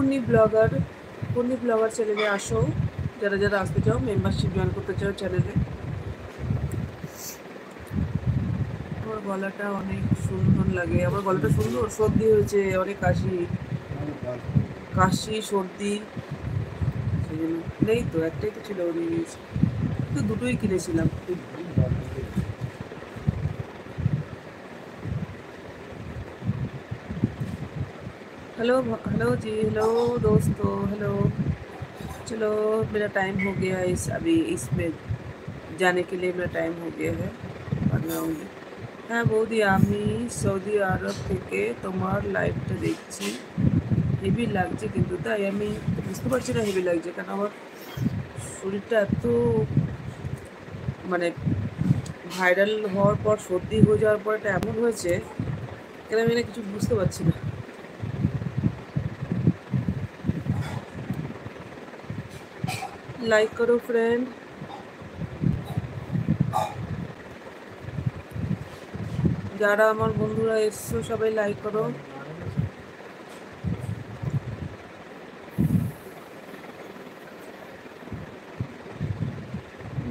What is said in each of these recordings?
Purni blogger চ্যানেলে আসো, যারা যারা আসতে চাও, মেম্বারশিপ জয়েন করতে চাও চ্যানেলে। আমার গলাটা অনেক সুন্দর লাগে, আমার গলাটা সুন্দর। সর্দি হয়েছে, অনেক কাশি সর্দি, সেই জন্য। নেই তো, একটাই তো ছিল, নিয়ে নিয়েছি তো, দুটোই কিনেছিলাম। हेलो हेलो जी, हेलो दोस्तों, हेलो। चलो, मेरा टाइम हो गया अभी इसमें जाने के लिए, मेरा टाइम हो गया है। बाद में आऊँगी। হ্যাঁ বৌদি, আমি সৌদি আরব থেকে তোমার লাইভটা দেখছি। হেভি লাগছে কিন্তু, তাই আমি বুঝতে পারছি না হেভি লাগছে কেন। আমার শরীরটা এত মানে ভাইরাল হওয়ার পর, সর্দি হয়ে যাওয়ার পর এটা এমন হয়েছে কেন, আমি না কিছু বুঝতে পারছি না। লাইক করো ফ্রেন্ড, যারা আমার বন্ধুরা এসছো সবাই লাইক করো।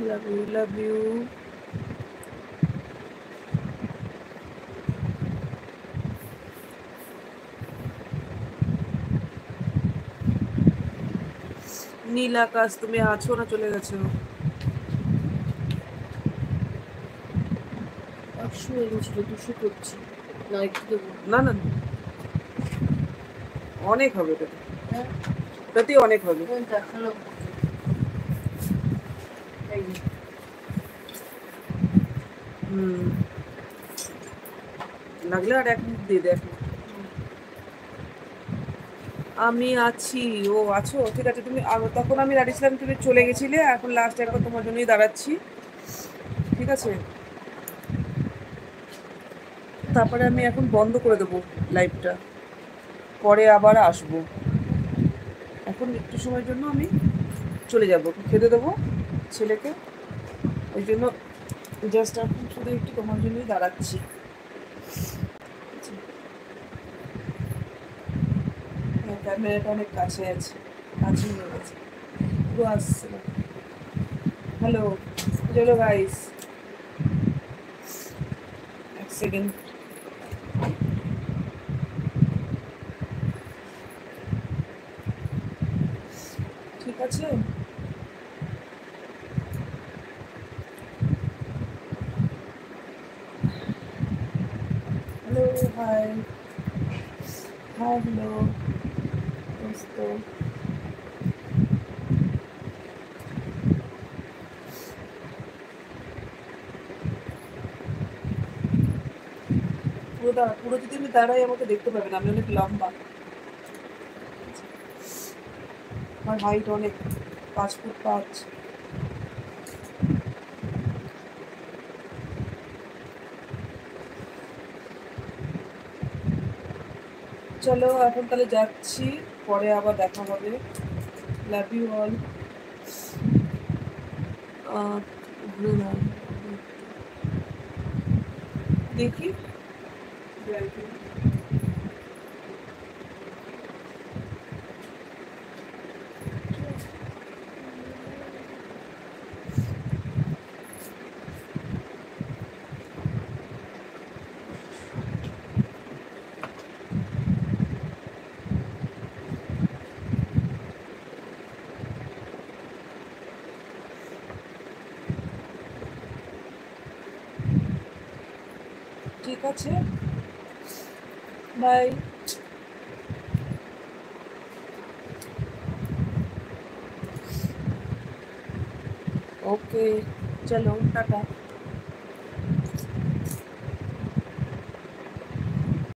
Love you, love you. নীল আকাশ, তুমি আছো না চলে গেছো? 100 এনেছিল, 200 করছি না, একটু দেবো। না না, অনেক হবে ওটাতে, হ্যাঁ, ওটাতেই অনেক হবে। দেখালো লাগলে আর এক মিনিট দিয়ে দেখ। আমি আছি, ও আছো, ঠিক আছে। তুমি তখন আমি দাঁড়িয়েছিলাম, তুমি চলে গেছিলে, এখন লাস্ট একবার তোমার জন্যই দাঁড়াচ্ছি, ঠিক আছে। তারপরে আমি এখন বন্ধ করে দেবো লাইভটা, পরে আবার আসবো। এখন একটু সময়ের জন্য আমি চলে যাব, খেতে দেবো ছেলেকে, ওই জন্য জাস্ট এখন শুধু একটু তোমার জন্যই দাঁড়াচ্ছি। হ্যাঁ, ক্যামেরাটা অনেক কাছে আছে, কাছে হয়ে গেছে, পুরো আসছে না। হ্যালো, চলো গাইস, এক সেকেন্ড। ঠিক আছে, হ্যালো, হাই হাই, হ্যালো দোস্ত। পুরো যদি আমি দাঁড়াই আমাকে দেখতে পাবেন, আমি অনেক লম্বা, আমার হাইট অনেক, 5 ফুট 5। চলো এখন তাহলে যাচ্ছি, পরে আবার দেখা হবে। Love you all. দেখি ঠিক আছে, বাই। ओके, चलो टाटा।